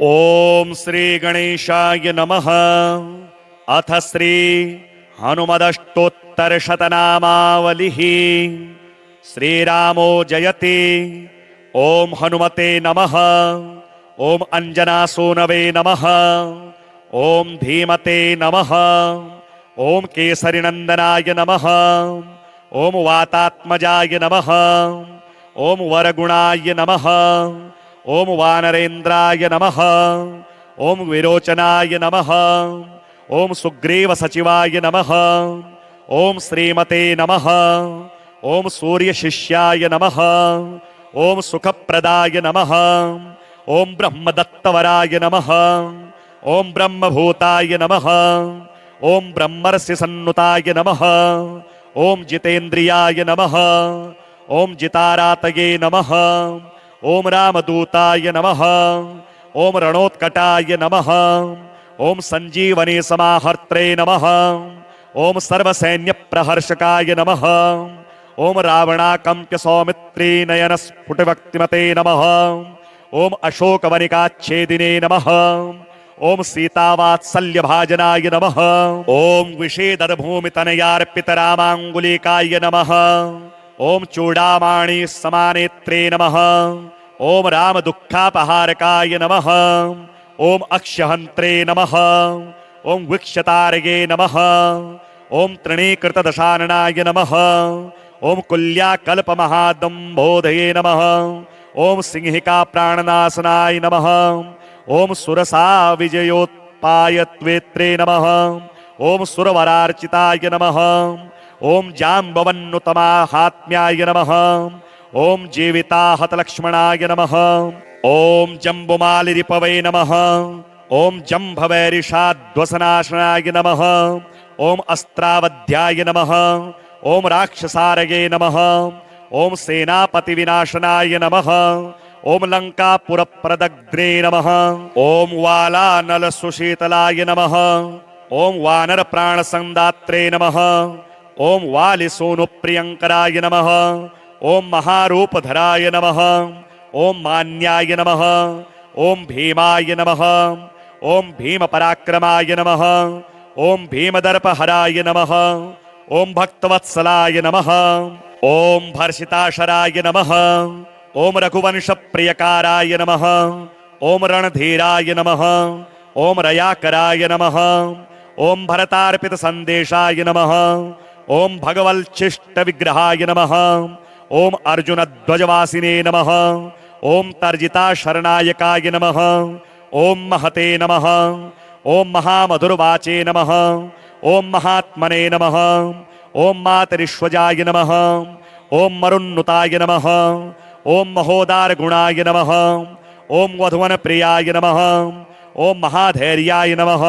ओम श्री गणेशाय नमः। अथ श्री हनुमदष्टोत्तर शतनामावलिः। श्रीरामो जयति। ओम हनुमते नमः। ओम अंजनासूनवे नमः। ओम धीमते नमः। ओम केसरीनंदनाय नमः। ओम वातात्मजाय नमः। ओम वरगुणाय नमः। ओम वानरेन्द्राय नमः। ओम विरोचनाय नमः। ओम सुग्रीव सचिवाय नमः। ओम श्रीमते नमः। ओम सूर्य शिष्याय नमः। ओम सुखप्रदाय नमः। ओम ब्रह्मदत्तवराय नमः। ओम ब्रह्मभूताय नमः। ओम ब्रह्मर्षि सन्नुताय नमः। ओम जितेन्द्रियाय नमः। ओम जितारातये नमः। ओम रामदूताय नमः। ओम रणोत्कटाय नमः। ओम संजीवनी समाहर्त्रे नमः। ओम सर्वसैन्य प्रहर्षकाय नमः। ओम रावणाकंप्य सौमित्री नयन स्फुटवक्तिमते नमः। ओम अशोकवनिकाच्छेदिने नमः। ओम सीतावात्सल्य भाजनाय नमः। ओम विषेदर्भूमितनयार्पित रामांगुलिकाय नमः। ओम चूड़ामणि समानेत्रे नमः। ओम राम दुःखापहारकाय नमः। ओम अक्षहन्त्रे नमः। ओम वीक्षतारये नमः। ओम तृणीकृतदशाननाय नमः। ओम कुल्याकल्पमहादम्भोधये नमः। ओम सिंहिका प्राणनाशनाय नमः। ओम सुरसा विजयोत्पायत्वेत्रे नमः। ओम सुरवरार्चिताय नमः। ओम जाम्बवन्नुतमाहात्म्याय नमः। ओम जीविताहतलक्ष्मणाय नमः। ओम जम्बुमालिरिपवे नमः। ओम जम्भवैरिषाध्वसनाशनाय नमः। ओम अस्त्रावध्याय नमः। ओम राक्षसारये नमः। ओम सेनापति विनाशनाय नमः। ओम लंकापुरप्रदग्ध्रे नमः। ओम वालानल सुशीतलाय नमः। ओम वानर प्राणसंदात्रे नमः। ओम वालिसूनु प्रियंकराय नमः। ओम महारूपधराय नमः। ओम मान्याय नमः। ओम भीमाय नमः। ओम भीम पराक्रमाय नमः। ओम भीमदर्पहराय नमः। ओम भक्तवत्सलाय नमः। ओम भर्षिताशराय नमः। ओम रघुवंश प्रियकाराय नमः। ओम रणधीराय नमः। ओम रयाकराय नमः। ओम भरतार्पित संदेशाय नमः। ओम भगवल्छिष्ट विग्रहाय नमः। ओम अर्जुन ध्वजवासिने नमः। ओम तर्जिता शरणायकाय नमः। ओम महते नमः। ओम महामधुरवाचे नमः। ओम महात्मने नमः। ओम मातरिश्वजाय नमः। ओम मरुन्नुताय नमः। ओम महोदार गुणाय नमः। ओम वधुवन प्रियाय नमः। ओम महाधैर्याय नमः।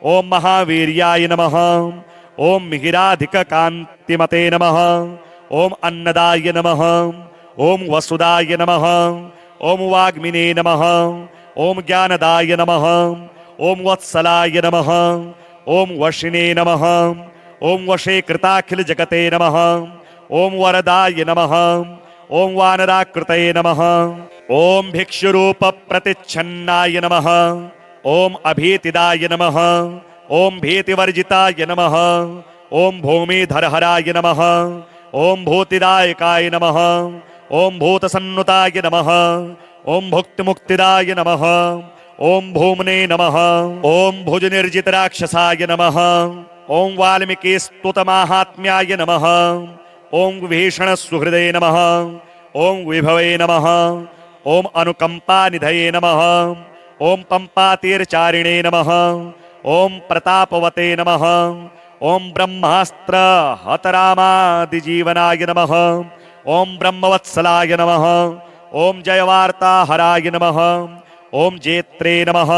ओम महावीर्याय नमः। ओम मिहिराधिक कांतिमते नमः। ओम अन्नदाय नमः। ओम वसुदाय नमः। ओम वाग्मिने नमः। ओम ज्ञानदाय नमः। ओम वत्सलाय नमः। ओम वशिने नमः। ओम वशे कृताखिल जगते नमः। ओम वरदाय नमः। ओम वानराकृतये नमः। ओम भिक्षुरूप प्रतिच्छन्नाय नमः। ओम अभीतिदाय नमः। ओम भीतिवर्जिताय नमः। ओम भूमिधरहराय नमः। ओम भूतिदायकाय नमः। ओम भूतसन्नुताय नमः। ओम भुक्तिमुक्तिदाय नमः। ओम भूमने नमः। ओम भुजनिर्जित राक्षसाय नमः। ओम वाल्मीकि स्तुतमाहात्म्याय नमः। ओम विभीषण सुहृदये नमः। ओम विभवे नमः। ओम अनुकंपानिधये नमः। ओम पंपातीरचारिणे नमः। ओम प्रतापवते नमः। ओम ब्रह्मास्त्र हतरामादिजीवनाय नमः। ओम ब्रह्मवत्सलाय नमः। ओम जयवार्ताहराय नमः। ओम जेत्रे नमः।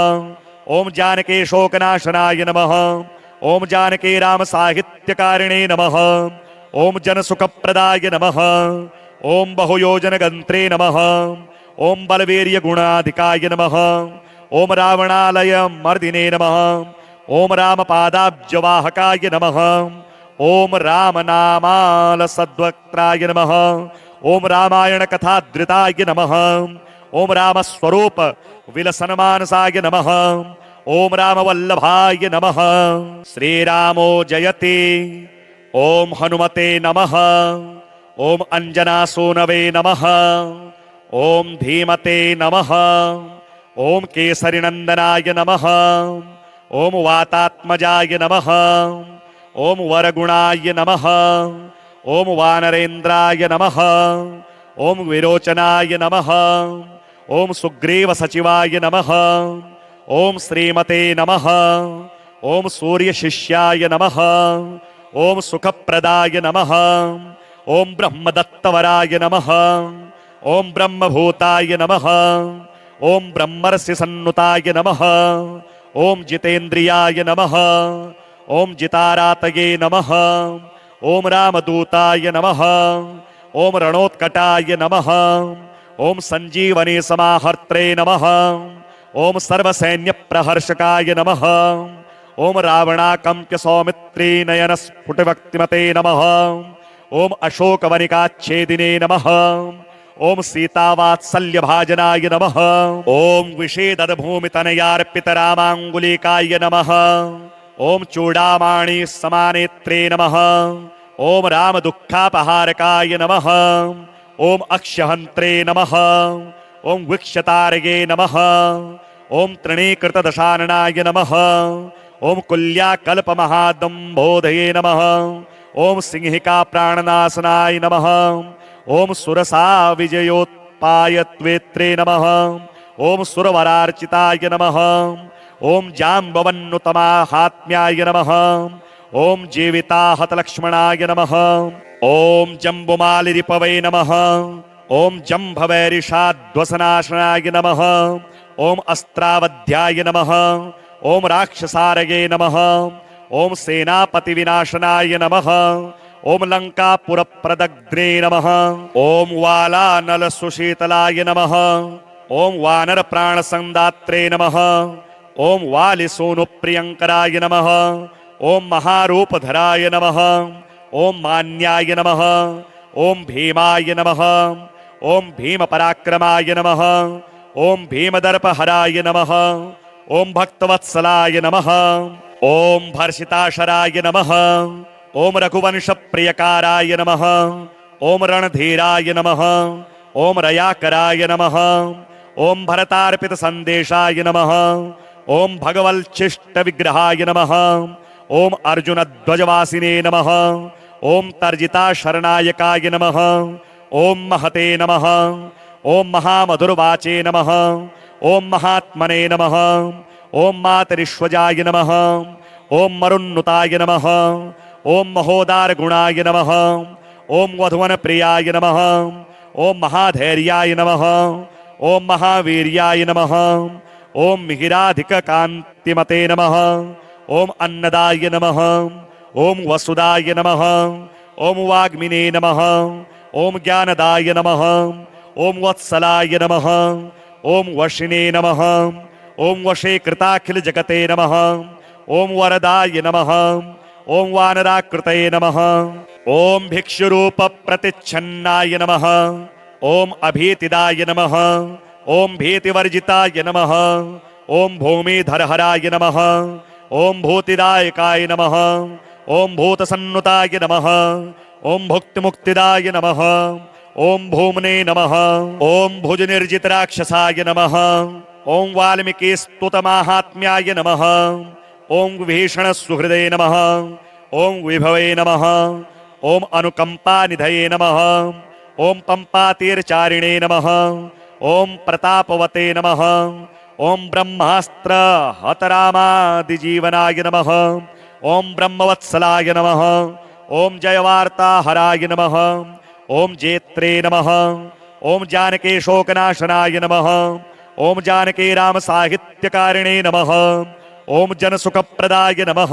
ओम जानकी शोकनाशनाय नमः। ओम जानकी राम साहित्यकारिणे नमः। ओम जनसुखप्रदाय नमः। ओम बहुयोजनगंत्रे नमः। ओम बलवीर्य गुणाधिकाय नमः। ओम रावणालय मर्दिने नमः। ओम रामपादाब्जवाहकाय नमः। ओम रामनामाल सद्वक्त्राय नमः। ओम रामायण कथाधृताय नमः। ओम राम स्वरूप विलसन्मानसाय नमः। ओम राम वल्लभाय नमः। श्री रामो जयति। ओम हनुमते नमः। ओम अंजनासूनवे नमः। ओम धीमते नमः। ओम केसरीनंदनाय नमः। ओम वातात्मजाय नमः। ओम वरगुणाय नमः। ओम वानरेन्द्राय नमः। ओम विरोचनाय नमः। ओम सुग्रीव सचिवाय नमः। ओम श्रीमते नमः। ओम सूर्य शिष्याय नमः। ओम सुखप्रदाय नमः। ओम ब्रह्मदत्तवराय नमः। ओम ब्रह्मभूताय नमः। ओम ब्रह्मर्षि सन्नुताय नमः। ओम जितेन्द्रियाय नमः। ओम जितारातये नमः। ओम रामदूताय नमः। ओम रणोत्कटाय नमः। ओम संजीवनी समाहर्त्रे नमः। ओम सर्वसैन्य प्रहर्षकाय नमः। ओम रावणाकंप्य सौमित्री नयन स्फुटवक्तिमते नमः। ओम अशोकवनिकाच्छेदिने नमः। ओम सीतावात्सल्य भाजनाय नमः। ओम विषेदभूमितनयार्पितरामाङ्गुलीकाय नमः। ओम चूड़ामणि समानेत्रे नमः। ओम राम दुःखापहारकाय नमः। ओम अक्षहन्त्रे नमः। ओम वीक्षतारये नमः। ओम तृणीकृतदशाननाय नमः। ओम कुल्याकल्पमहादम्भोधये नमः। ओम सिंहिका प्राणनाशनाय नमः। ओम सुरसा विजयोत्पायत्वेत्रे नमः। ओम सुरवरार्चिताय नमः। ओम जाम्बवन्नुतमाहात्म्याय नमः। ओम जीविताहतलक्ष्मणाय नमः। ओम जम्बुमालिरिपवे नमः। ओम जम्भवैरिषाध्वसनाशनाय नमः। ओम अस्त्रावध्याय नमः। ओम राक्षसारये नमः। ओम सेनापति विनाशनाय नमः। ओम लंकापुरप्रदग्ध्रे नमः। ओम वालानल सुशीतलाय नमः। ओम वानर प्राणसंदात्रे नमः। ओम वालिसूनुप्रियंकराय नमः। ओम महारूपधराय नमः। ओम मान्याय नमः। ओम भीमाय नमः। ओम भीमपराक्रमाय नमः। ओम भीमदर्पहराय नमः। ओम भक्तवत्सलाय नमः। ओम भर्षिताशराय नमः। ओम रघुवंशप्रियकाराय नमः। ओम रणधीराय नमः। ओम रयाकराय नमः। ओम भरतार्पित संदेशाय नमः। ओम भगवल्चिष्ट विग्रहाय नमः। ओम अर्जुन ध्वजवासिने नमः। ओम तर्जिता शरणायकाय नमः। ओम महते नमः। ओम महामधुरवाचे नमः। ओम महात्मने नमः। ओम मातरिश्वजाय नमः। ओम मरुन्नुताय नमः। ओम महोदार गुणाय नमः। ओम वधुवन प्रियाय नमः। ओम महाधैर्याय नमः। ओम महावीर्याय नमः। ओम मिहिराधिक कांतिमते नमः। ओम अन्नदाय नमः। ओम वसुदाय नमः। ओम वाग्मिने नमः। ओम ज्ञानदाय नमः। ओम वत्सलाय नमः। ओम वशिने नमः। ओम वशे कृताखिल जगते नमः। ओम वरदाय नमः। ओम वानराकृतये नमः। ओम भिक्षुरूप प्रतिच्छन्नाय नमः। ओम अभीतिदाय नमः। ओम भीतिवर्जिताय नमः। ओम भूमिधरहराय नमः। ओम भूतिदायकाय नमः। ओम भूतसन्नुताय नमः। ओम भुक्तिमुक्तिदाय नमः। ओम भूमने नमः। ओम भुजनिर्जितराक्षसाय नमः। ओम वाल्मीकिस्तुतमाहात्म्याय नमः। ओम विभीषण सुहृदे नमः। ओम विभवे नमः। ओम अनुकंपानिधये नमः। ओम पंपातीरचारिणे नमः। ओम प्रतापवते नमः। ओम ब्रह्मास्त्र हतरामादिजीवनाय नमः। ओम ब्रह्मवत्सलाय नमः। ओम जयवार्ताहराय नमः। ओम जेत्रे नमः। ओम जानकी शोकनाशनाय नमः। ओम जानकी राम साहित्यकारिणे नमः। ओम जनसुखप्रदाय नमः।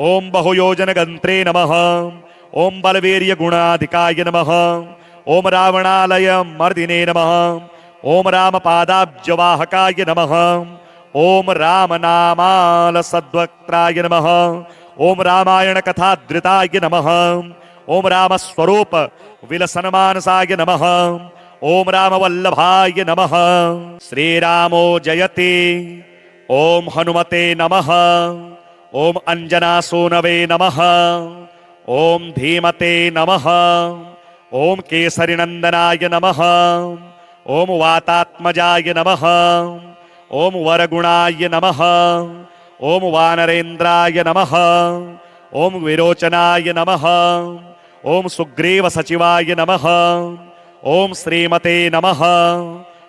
ओम बहुयोजन गंत्रे नमः। ओम बलवीर्य गुणाधिकाय नमः। ओम रावणालय मर्दिने नमः। ओम रामपादाब्जवाहकाय नमः। ओम रामनामाल सद्वक्त्राय नमः। ओम रामायण कथाधृताय नमः। ओम रामस्वरूप विलसन्मानसाय नमः। ओम रामवल्लभाय नमः। श्रीरामो जयति। ओम हनुमते नमः। ओम अंजनासूनवे नमः। ओम धीमते नमः। ओम केसरीनंदनाय नमः। ओम वातात्मजाय नमः। ओम वरगुणाय नमः। ओम वानरेन्द्राय नमः। ओम विरोचनाय नमः। ओम सुग्रीव सचिवाय नमः। ओम श्रीमते नमः।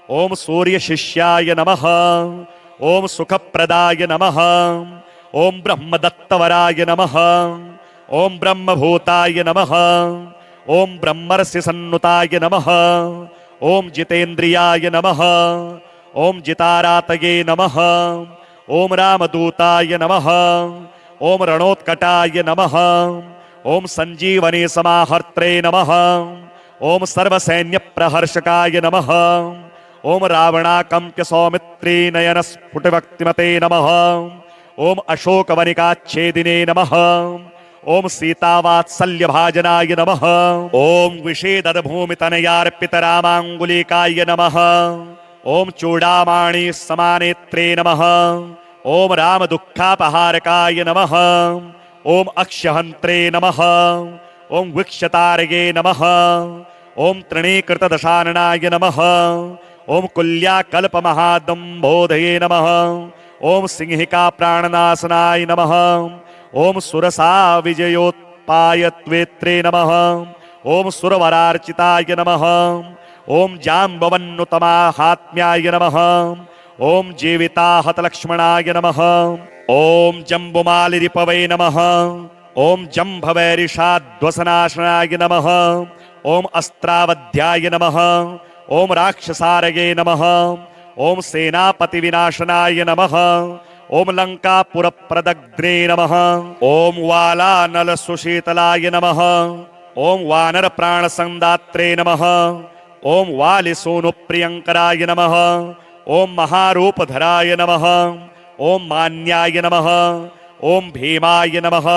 ओम सूर्य शिष्याय नमः। ओम सुखप्रदाय नमः। ओम ब्रह्मदत्तवराय नमः। ओम ब्रह्मभूताय नमः। ओम ब्रह्मर्षि सन्नुताय नमः। ओम जितेन्द्रियाय नमः। ओम जितारातये नमः। ओम रामदूताय नमः। ओम रणोत्कटाय नमः। ओम संजीवनी समाहर्त्रे नमः। ओम सर्वसैन्य प्रहर्षकाय नमः। ओम रावणाकंप्य सौमित्री नयन स्फुटवक्तिमते नमः। ओम अशोकवनिकाच्छेदिने नमः। ओम सीतावात्सल्य भाजनाय नमः। ओम विषेदभूमितनयार्पितरामाङ्गुलीकाय नमः। ओम चूडामणि समानेत्रे नमः। ओम राम दुःखापहारकाय नमः। ओम अक्षहन्त्रे नमः। ओम वीक्षतारये नमः। ओम तृणीकृतदशाननाय नमः। ओम कुल्याकल्पमहादम्भोधये नमः। ओम सिंहिका प्राणनाशनाय नमः। ओम सुरसा विजयोत्पायत्वेत्रे नमः। ओम सुरवरार्चिताय नमः। ओम जाम्बवन्नुतमाहात्म्याय नमः। ओम जीविताहतलक्ष्मणाय नमः। ओम जम्बुमालिरिपवे नमः। ओम जम्भवैरिषाध्वसनाशनाय नमः। ओम अस्त्रावध्याय नमः। ओम राक्षसारये नमः। ओम सेनापति विनाशनाय नमः। ओम लंकापुरप्रदग्ध्रे नमः। ओम वालानल सुशीतलाय नमः। ओम वानर प्राणसंदात्रे नमः। ओम वालिसूनुप्रियंकराय नमः। ओम महारूपधराय नमः। ओम मान्याय नमः। ओम भीमाय नमः।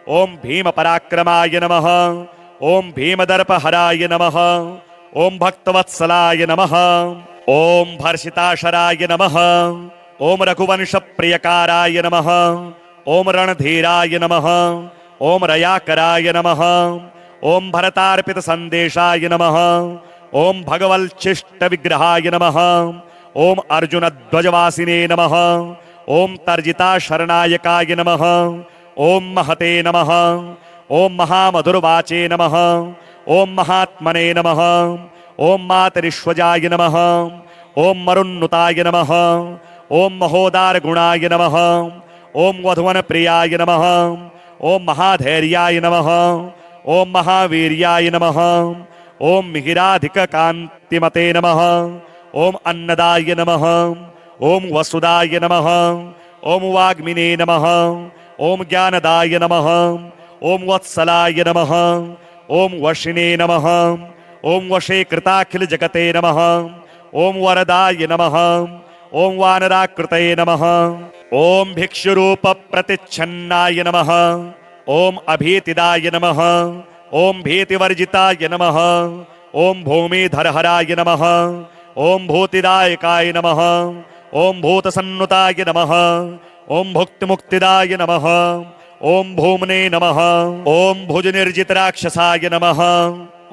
ओम भीमपराक्रमाय नमः। ओम भीमदर्पहराय नमः। ओम भक्तवत्सलाय नमः। ओम भर्षिताशराय नमः। ओम रघुवंशप्रियकाराय नमः। ओम रणधीराय नमः। ओम रयाकराय नमः। ओम भरतार्पितसन्देशाय नमः। ओम भगवल्चिष्टविग्रहाय नमः। ओम अर्जुनध्वजवासिने नमः। ओम तर्जिताशरणायकाय नमः। ओम महते नमः। ओम महामधुरवाचे नमः। ओम महात्मने नमः। ओम मातरिश्वजाय नमः। ओम मरुन्नुताय नमः। ओम महोदार गुणाय नमः। ओम वधुवन प्रियाय नमः। ओम महाधैर्याय नमः। ओम महावीर्याय नमः। ओम मिहिराधिक कांतिमते नमः। ओम अन्नदाय नमः। ओम वसुदाय नमः। ओम वाग्मिने नमः। ओम ज्ञानदाय नमः। ओम वत्सलाय नमः। ओम वशिने नमः। ओम वशे कृताखिल जगते नमः। ओम वरदाय नमः। ओम वानराकृतये नमः। ओम भिक्षुरूप प्रतिच्छन्नाय नमः। ओम अभीतिदाय नमः। ओम भीतिवर्जिताय नमः। ओम भूमिधरहराय नमः। ओम भूतिदायकाय नमः। ओम भूतसन्नुताय नमः। ओम भुक्तिमुक्तिदाय नमः। ओम भूमने नमः। ओम भुजनिर्जितराक्षसाय नमः।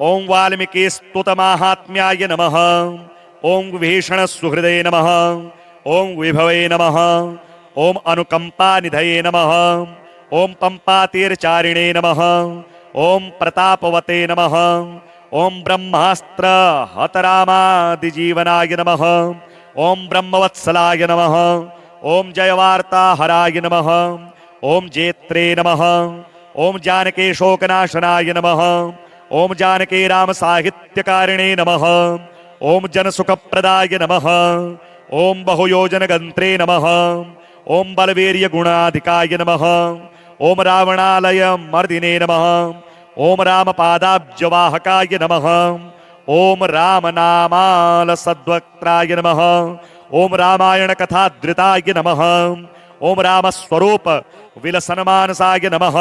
ओम वाल्मीकिस्तुतमाहात्म्याय नमः। ओम विभीषण सुहृदये नमः। ओम विभवे नमः। ओम अनुकंपानिधये नमः। ओम पंपातीरचारिणे नमः। ओम प्रतापवते नमः। ओम ब्रह्मास्त्र हतरामादिजीवनाय नमः। ओम ब्रह्मवत्सलाय नमः। ओम जयवार्ताहराय नमः। ओम जेत्रे नमः। ओम जानकी शोकनाशनाय नमः। ओम जानकी राम साहित्यकारिणे नमः। ओम जनसुखप्रदाय नमः। ओम बहुयोजनगन्त्रे नमः। ओम बलवीर्य गुणाधिकाय नमः। ओम रावणालय मर्दिने नमः। ओम रामपादाब्जवाहकाय नमः। ओम रामनामाल सद्वक्त्राय नमः। ओम रामायण कथाधृताय नमः। ओम रामस्वरूप विलसनमानसाय नमः।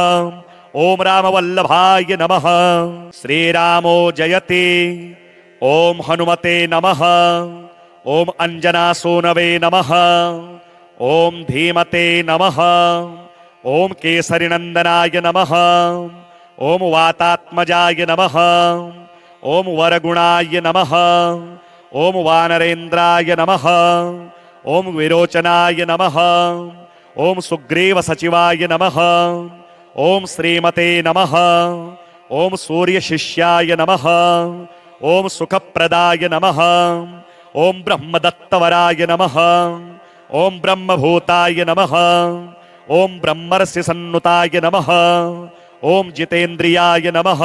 ओम रामवल्लभाय नमः। श्रीरामो जयति। ओम हनुमते नमः। ओम अंजनासूनवे नमः। ओम धीमते नमः। ओम केसरीनंदनाय नमः। ओम वातात्मजाय नमः। ओम वरगुणाय नमः। ओम वानरेन्द्राय नमः। ओम विरोचनाय नमः। ओम सुग्रीव सचिवाय नमः। ओम श्रीमते नमः। ओम सूर्य शिष्याय नमः। ओम सुखप्रदाय नमः। ओम ब्रह्मदत्तवराय नमः। ओम ब्रह्मभूताय नमः। ओम ब्रह्मर्षि सन्नुताय नमः। ओम जितेन्द्रियाय नमः।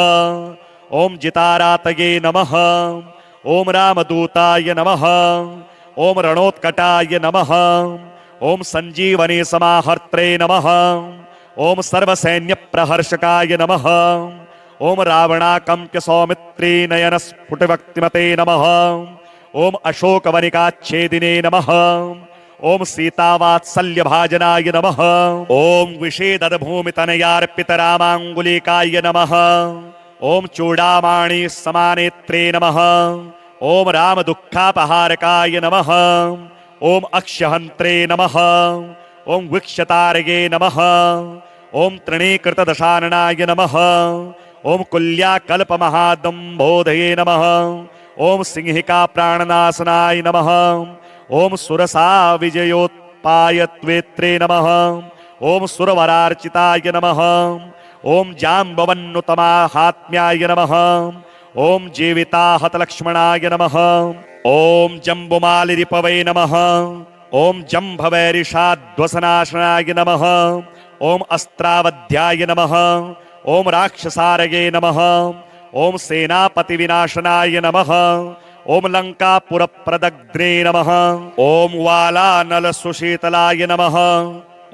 ओम जितारातये नमः। ओम रामदूताय नमः। ओम रणोत्कटाय नमः। ओम संजीवनी समाहर्त्रे नमः। ओम सर्वसैन्य प्रहर्षकाय नमः। ओम रावणाकंप्य सौमित्री नयन स्फुटवक्तिमते नमः। ओम अशोकवनिकाच्छेदिने नमः। ओम सीतावात्सल्य भाजनाय नमः। ओम विषेदभूमितनयार्पितरामाङ्गुलिकाय नमः। ओम चूडामणि समानेत्रे नमः। ओम राम दुःखापहारकाय नमः। ओम अक्षहन्त्रे नमः। ओम वीक्षतारये नमः। ओम तृणीकृतदशाननाय नमः। ओम कुल्याकल्पमहादम्भोधये नमः। ओम सिंहिका प्राणनाशनाय नमः। ओम सुरसा विजयोत्पायत्वेत्रे नमः। ओम सुरवरार्चिताय नमः। ओम जाम्बवन्नुतमाहात्म्याय नमः। ओम जीविताहतलक्ष्मणाय नमः। ओम जम्बुमालिरिपवे नमः। ओम जम्भवैरिषाध्वसनाशनाय नमः। ओम अस्त्रावध्याय नमः। ओम राक्षसारये नमः। ओम सेनापति विनाशनाय नमः। ओम लंकापुरप्रदग्ध्रे नमः। ओम वालानल सुशीतलाय नमः।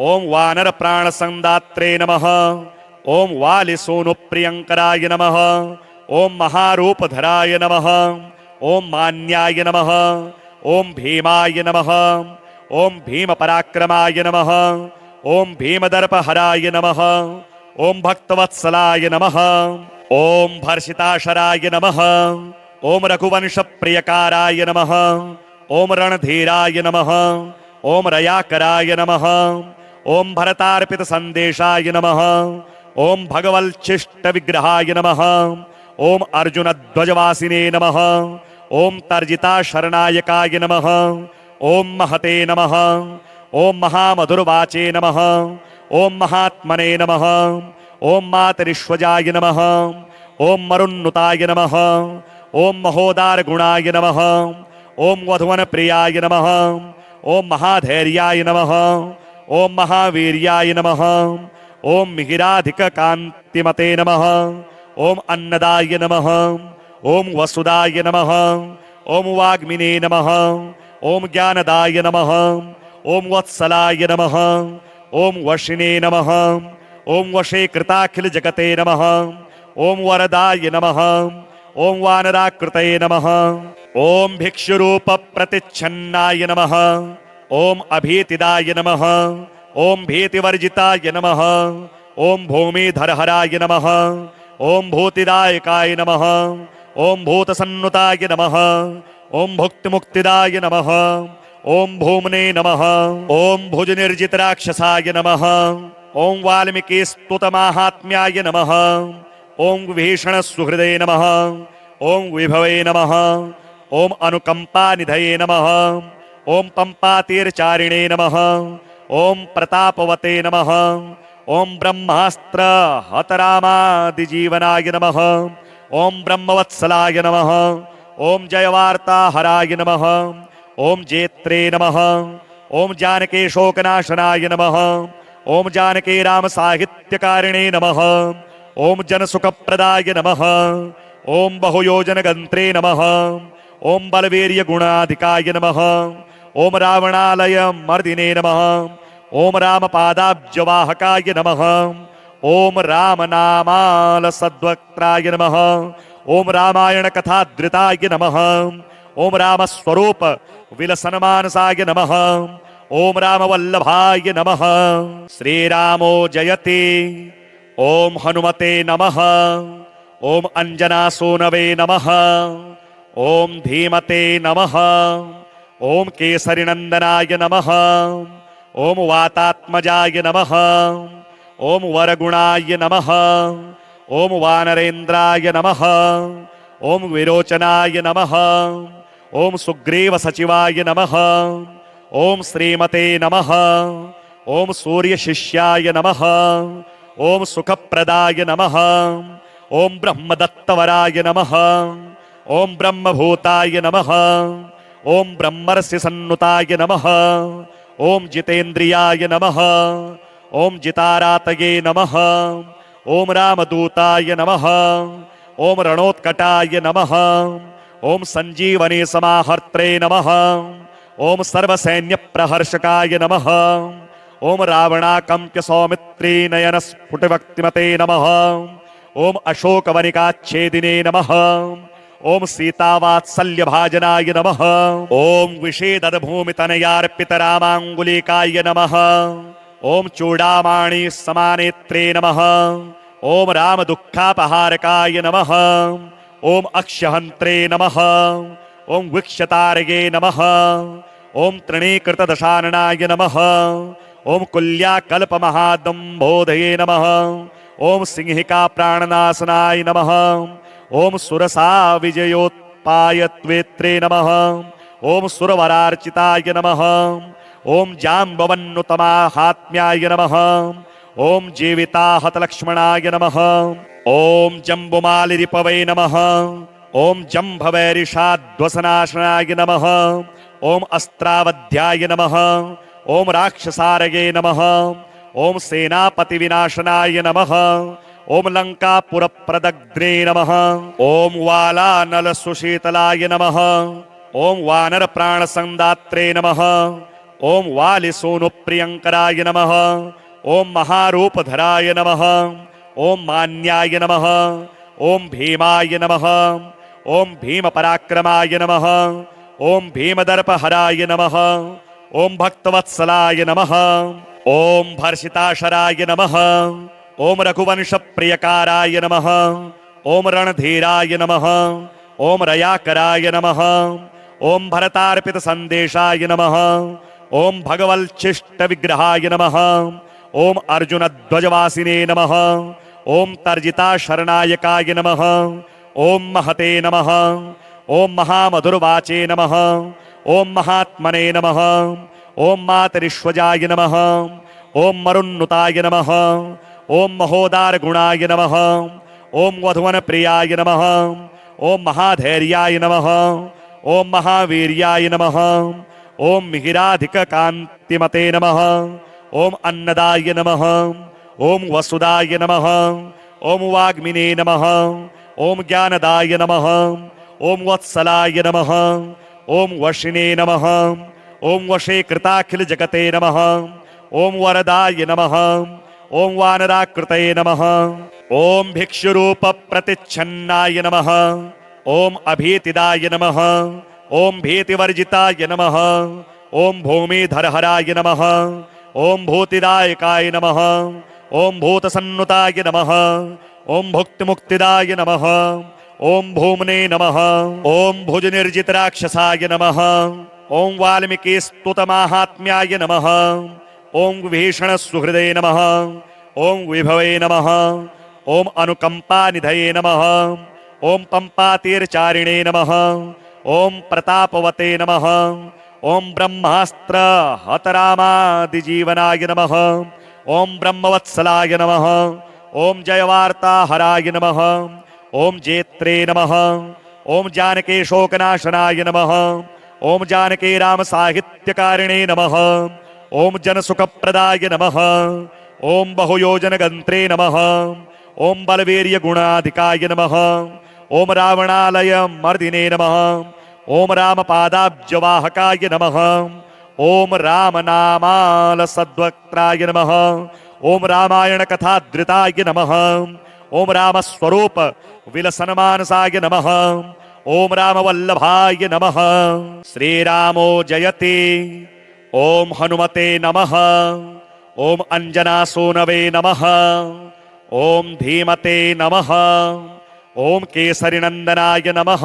ओम वानर प्राणसंदात्रे नमः। ओम वालिसूनुप्रियंकराय नमः। ओम महारूपधराय नमः। ओम मान्याय नमः। ओम भीमाय नमः। ओम भीमपराक्रमाय नमः। ओम भीमदर्पहराय नमः। ओम भक्तवत्सलाय नमः। ओम भर्षिताशराय नमः। ओम रघुवंशप्रियकाराय नमः। ओम रणधीराय नमः। ओम रयाकराय नमः। ओम भरतार्पितसन्देशाय नमः। ओम भगवल्चिष्टविग्रहाय नमः। ओम अर्जुनध्वजवासिने नमः। ओम तर्जिताशरणायकाय नमः। ओम महते नमः। ओम महामधुरवाचे नमः। ओम महात्मने नमः। ओम मातरिश्वजाय नमः। ओम मरुन्नुताय नमः। ओम महोदार गुणाय नमः। ओम वधुवन प्रियाय नमः। ओम महाधैर्याय नमः। ओम महावीर्याय नमः। ओम मिहिराधिक कांतिमते नमः। ओम अन्नदाय नमः। ओम वसुदाय नमः। ओम वाग्मिने नमः। ओम ज्ञानदाय नमः। ओम वत्सलाय नमः। ओम वशिने नमः। ओम वशे कृताखिल जगते नमः। ओम वरदाय नमः। ओम वानराकृतये नमः। ओम भिक्षुरूप प्रतिच्छन्नाय नमः। ओम अभीतिदाय नमः। ओम भीतिवर्जिताय नमः। ओम भूमिधरहराय नमः। ओम भूतिदायकाय नमः। ओम भूतसन्नुताय नमः। ओम भुक्तिमुक्तिदाय नमः। ओम भूमने नमः। ओम भुजनिर्जितराक्षसाय नमः। ओम वाल्मीकिस्तुतमाहात्म्याय नमः। ओम विभीषणसुहृदे नमः। ओम विभवे नमः। ओम अनुकंपानिधये नमः। ओम पंपातीरचारिणे नमः। ओम प्रतापवते नमः। ओम ब्रह्मास्त्र हतरामादिजीवनाय नमः। ओम ब्रह्मवत्सलाय नमः। ओम जयवार्ताहराय नमः। ओम जेत्रे नमः। ओम जानकी शोकनाशनाय नमः। ओम जानकी राम साहित्यकारिणे नमः। ओम जनसुखप्रदाय नमः। ओम बहुयोजनगन्त्रे नमः। ओम बलवीर्य गुणाधिकाय नमः। ओम रावणालय मर्दिने नमः। ओम रामपादाब्जवाहकाय नमः। ओम रामनामाल सद्वक्त्राय नमः। ओम रामायण कथाधृताय नमः। ओम रामस्वरूप विलसनमानसाय नमः। ओम रामवल्लभाय नमः। श्रीरामो जयति। ओम हनुमते नमः। ओम अंजनासूनवे नमः। ओम धीमते नमः। ओम केसरीनंदनाय नमः। ओम वातात्मजाय नमः। ओम वरगुणाय नमः। ओम वानरेन्द्राय नमः। ओम विरोचनाय नमः। ओम सुग्रीव सचिवाय नमः। ओम श्रीमते नमः। ओम सूर्य शिष्याय नमः। ओम सुखप्रदाय नमः। ओम ब्रह्मदत्तवराय नमः। ओम ब्रह्मभूताय नमः। ओम ब्रह्मर्षि सन्नुताय नमः। ओम जितेन्द्रियाय नमः। ओम जितारातये नमः। ओम रामदूताय नमः। ओम रणोत्कटाय नमः। ओम संजीवनी समाहर्त्रे नमः। ओम सर्वसैन्य प्रहर्षकाय नमः। ओम रावणाकंप्य सौमित्री नयन स्फुटवक्तिमते नमः। ओम अशोकवनिकाच्छेदिने नमः। ओम सीतावात्सल्य भाजनाय नमः। ओम विषेदभूमितनयार्पितरामाङ्गुलीकाय नमः। ओम चूडामणि समानेत्रे नमः। ओम राम दुःखापहारकाय नमः। ओम अक्षहन्त्रे नमः। ओम वीक्षतारये नमः। ओम तृणीकृतदशाननाय नमः। ओम कुल्याकल्पमहादम्भोधये नमः। ओम सिंहिका प्राणनाशनाय नमः। ओम सुरसा विजयोत्पायत्वेत्रे नमः। ओम सुरवरार्चिताय नमः। ओम जाम्बवन्नुतमाहात्म्याय नमः। ओम जीविताहतलक्ष्मणाय नमः। ओम जम्बुमालिरिपवै नमः। ओम जम्भवैरिषाध्वसनाशनाय नमः। ओम अस्त्रावध्याय नमः। ओम राक्षसारये नमः। ओम सेनापति विनाशनाय नमः। ओम लंकापुरप्रदग्ध्रे नमः। ओम वालानल सुशीतलाय नमः। ओम वानर प्राण संदात्रे नमः। ओम वालिसूनु प्रियंकराय नमः। ओम महारूपधराय नमः। ओम मान्याय नमः। ओम भीमाय नमः। ओम भीम पराक्रमाय नमः। ओम भीमदर्पहराय नमः। ओम भक्तवत्सलाय नमः। ओम भर्षिताशराय नमः। ओम रघुवंश प्रियकाराय नमः। ओम रणधीराय नमः। ओम रयाकराय नमः। ओम भरतार्पित संदेशाय नमः। ओम भगवल्चिष्ट विग्रहाय नमः। ओम अर्जुन ध्वजवासिने नमः। ओम तर्जिता शरणायकाय नमः। ओम महते नमः। ओम महामधुरवाचे नमः। ओम महात्मने नमः। ओम मातरिश्वजाय नमः। ओम मरुन्नुताय नमः। ओम महोदार गुणाय नमः। ओम वधुवन प्रियाय नमः। ओम महाधैर्याय नमः। ओम महावीर्याय नमः। ओम मिहिराधिक कांतिमते नमः। ओम अन्नदाय नमः। ओम वसुदाय नमः। ओम वाग्मिने नमः। ओम ज्ञानदाय नमः। ओम वत्सलाय नमः। ओम वशिने नमः। ओम वशे कृताखिल जगते नमः। ओम वरदाय नमः। ओम वानराकृतये नमः। ओम भिक्षुरूप प्रतिच्छन्नाय नमः। ओम अभीतिदाय नमः। ओम भीतिवर्जिताय नमः। ओम भूमिधरहराय नमः। ओम भूतिदायकाय नमः। ओम भूतसन्नुताय नमः। ओम भुक्तिमुक्तिदाय नमः। ओम भूमने नमः। ओम भुजनिर्जित राक्षसाय नमः। ओम वाल्मीकि स्तुतमाहात्म्याय नमः। ओम विभीषण सुहृदये नमः। ओम विभवे नमः। ओम अनुकंपानिधये नमः। ओम पंपातीरचारिणे नमः। ओम प्रतापवते नमः। ओम ब्रह्मास्त्र हतरामादिजीवनाय नमः। ओम ब्रह्मवत्सलाय नमः। ओम जयवार्ताहराय नमः। ओम जेत्रे नमः। ओम जानकी शोकनाशनाय नमः। ओम जानकी राम साहित्यकारिणे नमः। ओम जनसुखप्रदाय नमः। ओम बहुयोजन गंत्रे नमः। ओम बलवीर्य गुणाधिकाय नमः। ओम रावणालय मर्दिने नमः। ओम रामपादाब्जवाहकाय नमः। ओम रामनामाल सद्वक्त्राय नमः। ओम रामायण कथाधृताय नमः। ओम रामस्वरूप विलसनमानसाय नमः। ओम रामवल्लभाय नमः। श्रीरामो जयति। ओम हनुमते नमः। ओम अंजनासूनवे नमः। ओम धीमते नमः। ओम केसरीनंदनाय नमः।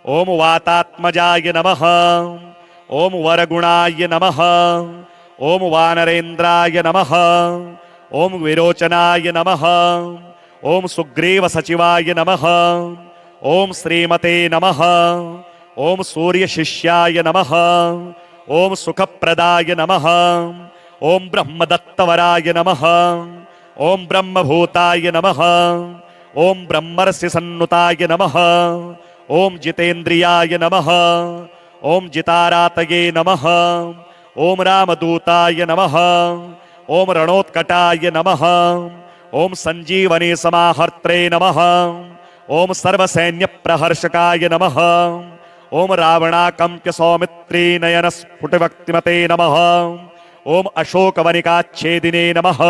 ओम वातात्मजाय नमः। ओम वरगुणाय नमः। ओम वानरेन्द्राय नमः। ओम विरोचनाय नमः। ओम सुग्रीव सचिवाय नमः। ओम श्रीमते नमः। ओम सूर्य शिष्याय नमः। ओम सुखप्रदाय नमः। ओम ब्रह्मदत्तवराय नमः। ओम ब्रह्मभूताय नमः। ओम ब्रह्मर्षि सन्नुताय नमः। ओम जितेन्द्रियाय नमः। ओम जितारातये नमः। ओम रामदूताय नमः। ओम रणोत्कटाय नमः। ओम संजीवनी समाहर्त्रे नमः। ओम सर्वसैन्य प्रहर्षकाय नमः। ओम रावणाकंप्य सौमित्री नयन स्फुटवक्तिमते नमः। ओम अशोकवनिकाच्छेदिने नमः।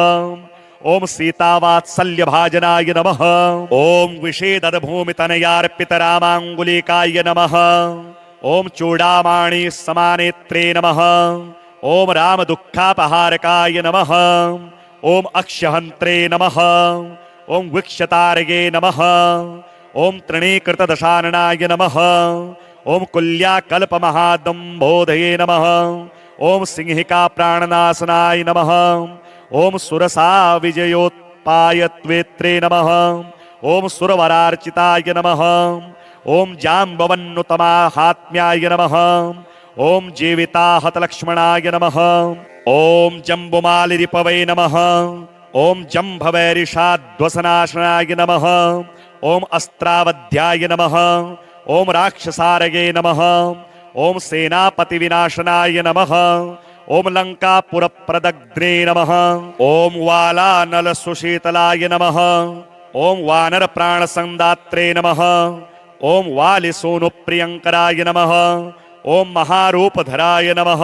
ओम सीतावात्सल्य भाजनाय नमः। ओम विषेदभूमितनयार्पितरामाङ्गुलीकाय नमः। ओम चूडामणि समानेत्रे नमः। ओम राम दुःखापहारकाय नमः। ओम अक्षहन्त्रे नमः। ओम वीक्षतारये नमः। ओम तृणीकृतदशाननाय नमः। ओम कुल्याकल्पमहादम्भोधये नमः। ओम सिंहिका प्राणनाशनाय नमः। ओम सुरसा विजयोत्पायत्वेत्रे नमः। ओम सुरवरार्चिताय नमः। ओम जाम्बवन्नुतमाहात्म्याय नमः। ओम जीविताहतलक्ष्मणाय नमः। ओम जम्बुमालिरिपवै नमः। ओम जम्भवैरिषाध्वसनाशनाय नमः। ओम अस्त्रावध्याय नमः। ओम राक्षसारये नमः। ओम सेनापति विनाशनाय नमः। ओम लंकापुरप्रदग्ध्रे नमः। ओम वालानल सुशीतलाय नमः। ओम वानर प्राणसंदात्रे नमः। ओम वालिसूनुप्रियंकराय नमः। ओम महारूपधराय नमः।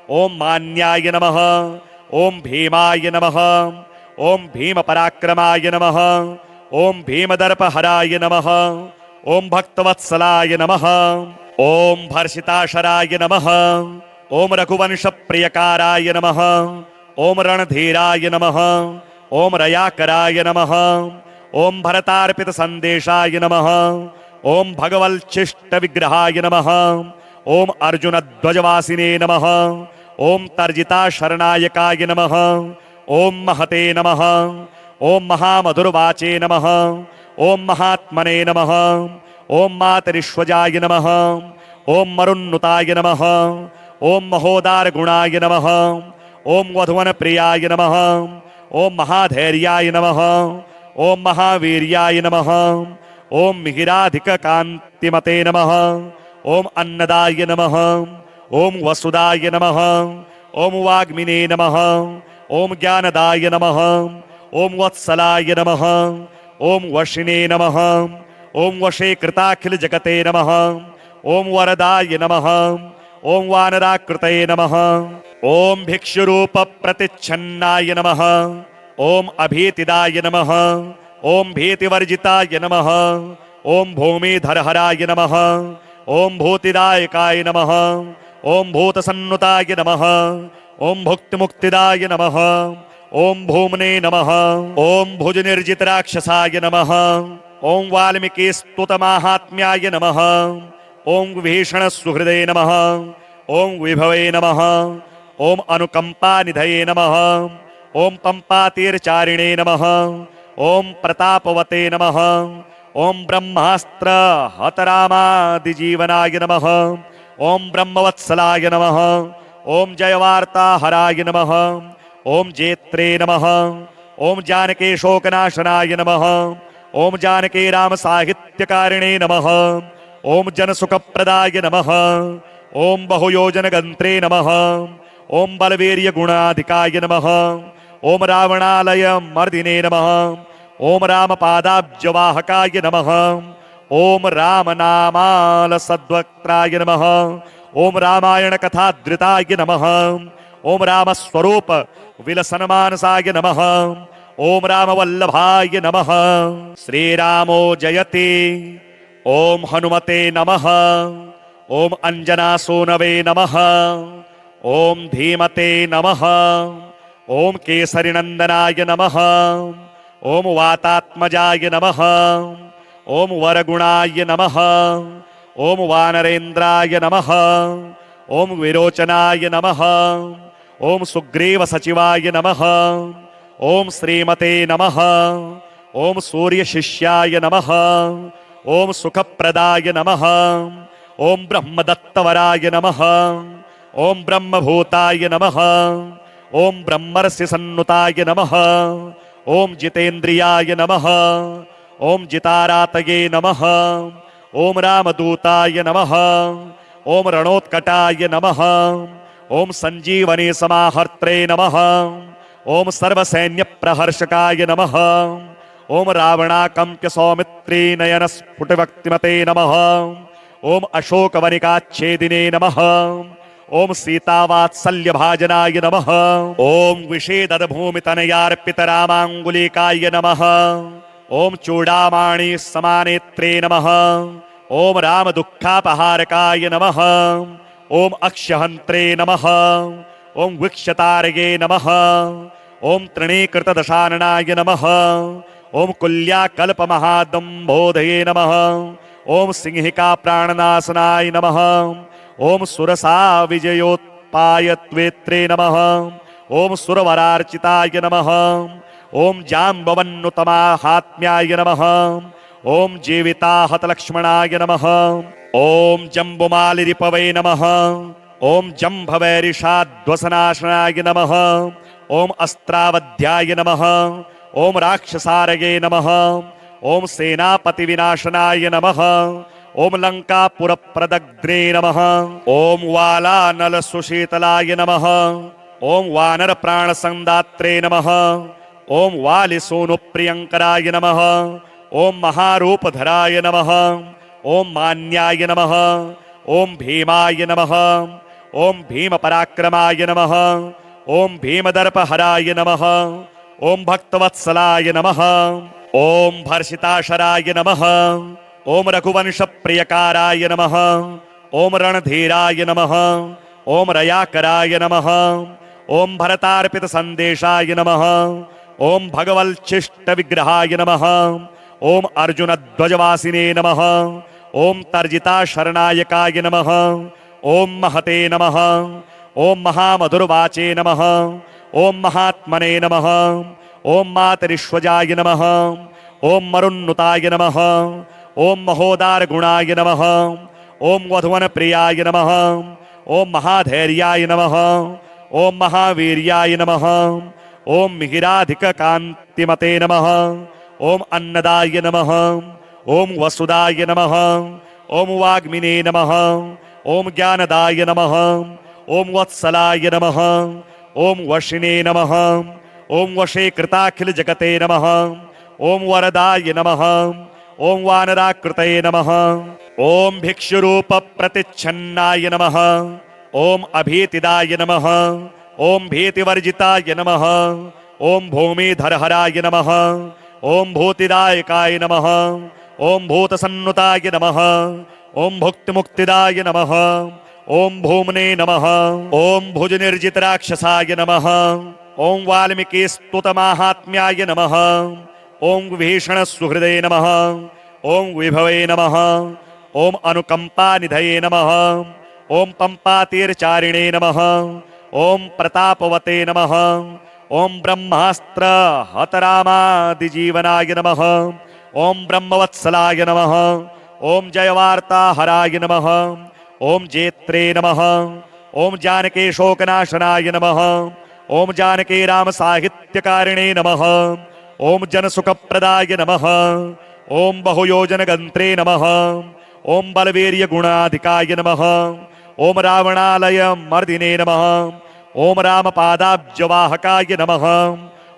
ओम मान्याय नमः। ओम भीमाय नमः। ओम भीमपराक्रमाय नमः। ओम भीमदर्पहराय नमः। ओम भक्तवत्सलाय नमः। ओम भर्षिताशराय नमः। ओम रघुवंशप्रियकाराय नमः। ओम रणधीराय नमः। ओम रयाकराय नमः। ओम भरतार्पितसन्देशाय नमः। ओम भगवल्चिष्टविग्रहाय नमः। ओम अर्जुनध्वजवासिने नमः। ओम तर्जिताशरणायकाय नमः। ओम महते नमः। ओम महामधुरवाचे नमः। ओम महात्मने नमः। ओम मातरिश्वजाय नमः। ओम मरुन्नुताय नमः। ओम महोदार गुणाय नमः। ओम वधुवन प्रियाय नमः। ओम महाधैर्याय नमः। ओम महावीर्याय नमः। ओम मिहिराधिक कांतिमते नमः। ओम अन्नदाय नमः। ओम वसुदाय नमः। ओम वाग्मिने नमः। ओम ज्ञानदाय नमः। ओम वत्सलाय नमः। ओम वशिने नमः। ओम वशे कृताखिल जगते नमः। ओम वरदाय नमः। ओम वानराकृतये नमः। ओम भिक्षुरूप प्रतिच्छन्नाय नमः। ओम अभीतिदाय नमः। ओम भीतिवर्जिताय नमः। ओम भूमिधरहराय नमः। ओम भूतिदायकाय नमः। ओम भूतसन्नुताय नमः। ओम भुक्तिमुक्तिदाय नमः। ओम भूमने नमः। ओम भुजनिर्जितराक्षसाय नमः। ओम वाल्मीकिस्तुतमाहात्म्याय नमः। ओम विभीषण सुहृदे नमः। ओम विभवे नमः। ओम अनुकंपानिधये नमः। ओम पंपातीरचारिणे नमः। ओम प्रतापवते नमः। ओम ब्रह्मास्त्र हतरामादिजीवनाय नमः। ओम ब्रह्मवत्सलाय नमः। ओम जयवार्ताहराय नमः। ओम जेत्रे नमः। ओम जानकी शोकनाशनाय नमः। ओम जानकी राम साहित्यकारिणे नमः। ओम जनसुखप्रदाय नमः। ओम बहुयोजनगन्त्रे नमः। ओम बलवीर्य गुणाधिकाय नमः। ओम रावणालय मर्दिने नमः। ओम रामपादाब्जवाहकाय नमः। ओम रामनामाल सद्वक्त्राय नमः। ओम रामायण कथाधृताय नमः। ओम रामस्वरूप विलसनमानसाय नमः। ओम रामवल्लभाय नमः। श्रीरामो जयति। ओम हनुमते नमः। ओम अंजनासूनवे नमः। ओम धीमते नमः। ओम केसरीनंदनाय नमः। ओम वातात्मजाय नमः। ओम वरगुणाय नमः। ओम वानरेन्द्राय नमः। ओम विरोचनाय नमः। ओम सुग्रीव सचिवाय नमः। ओम श्रीमते नमः। ओम सूर्य शिष्याय नमः। ओम सुखप्रदाय नमः। ओम ब्रह्मदत्तवराय नमः। ओम ब्रह्मभूताय नमः। ओम ब्रह्मर्षि सन्नुताय नमः। ओम जितेन्द्रियाय नमः। ओम जितारातये नमः। ओम रामदूताय नमः। ओम रणोत्कटाय नमः। ओम संजीवनी समाहर्त्रे नमः। ओम सर्वसैन्य प्रहर्षकाय नमः। ओम रावणाकंप्य सौमित्री नयन स्फुटवक्तिमते नमः। ओम अशोकवनिकाच्छेदिने नमः। ओम सीतावात्सल्य भाजनाय नमः। ओम विषेदभूमितनयार्पितरामाङ्गुलीकाय नमः। ओम चूड़ामणि समानेत्रे नमः। ओम राम दुःखापहारकाय नमः। ओम अक्षहन्त्रे नमः। ओम वीक्षतारये नमः। ओम तृणीकृतदशाननाय नमः। ओम कुल्याकल्पमहादम्भोधये नमः। ओम सिंहिका प्राणनाशनाय नमः। ओम सुरसा विजयोत्पायत्वेत्रे नमः। ओम सुरवरार्चिताय नमः। ओम जाम्बवन्नुतमाहात्म्याय नमः। ओम जीविताहतलक्ष्मणाय नमः। ओम जम्बुमालिरिपवे नमः। ओम जम्भवैरिषाध्वसनाशनाय नमः। ओम अस्त्रावध्याय नमः। ओम राक्षसारये नमः। ओम सेनापति विनाशनाय नमः। ओम लंकापुरप्रदग्ध्रे नमः। ओम वालानल सुशीतलाय नमः। ओम वानर प्राण संदात्रे नमः। ओम वालिसूनु प्रियंकराय नमः। ओम महारूपधराय नमः। ओम मान्याय नमः। ओम भीमाय नमः। ओम भीम पराक्रमाय नमः। ओम भीमदर्पहराय नमः। ओम भक्तवत्सलाय नमः। ओम भर्षिताशराय नमः। ओम रघुवंश प्रियकाराय नमः। ओम रणधीराय नमः। ओम रयाकराय नमः। ओम भरतार्पित संदेशाय नमः। ओम भगवल्चिष्ट विग्रहाय नमः। ओम अर्जुन ध्वजवासिने नमः। ओम तर्जिता शरणायकाय नमः। ओम महते नमः। ओम महामधुरवाचे नमः। ओम महात्मने नमः। ओम मातरिश्वजाय नमः। ओम मरुन्नुताय नमः। ओम महोदार गुणाय नमः। ओम वधुवन प्रियाय नमः। ओम महाधैर्याय नमः। ओम महावीर्याय नमः। ओम मिहिराधिक कांतिमते नमः। ओम अन्नदाय नमः। ओम वसुदाय नमः। ओम वाग्मिने नमः। ओम ज्ञानदाय नमः। ओम वत्सलाय नमः। ओम वशिने नमः। ओम वशे कृताखिल जगते नमः। ओम वरदाय नमः। ओम वानराकृतये नमः। ओम भिक्षुरूप प्रतिच्छन्नाय नमः। ओम अभीतिदाय नमः। ओम भीतिवर्जिताय नमः। ओम भूमिधरहराय नमः। ओम भूतिदायकाय नमः। ओम भूतसन्नुताय नमः। ओम भुक्तिमुक्तिदाय नमः। ओम भूमने नमः। ओम भुजनिर्जित राक्षसाय नमः। ओम वाल्मीकि स्तुतमाहात्म्याय नमः। ओम विभीषण सुहृदे नमः। ओम विभवे नमः। ओम अनुकंपा निधये नमः। ओम पंपातीरचारिणे नमः। ओम प्रतापवते नमः। ओम ब्रह्मास्त्र हतरामादिजीवनाय नमः। ओम ब्रह्मवत्सलाय नमः। ओम जयवार्ताहराय नमः। ओम जेत्रे नमः। ओम जानकी शोकनाशनाय नमः। ओम जानकी राम साहित्यकारिणे नमः। ओम जनसुखप्रदाय नमः। ओम बहुयोजन गंत्रे नमः। ओम बलवीर्य गुणाधिकाय नमः। ओम रावणालय मर्दिने नमः। ओम रामपादाब्जवाहकाय नमः।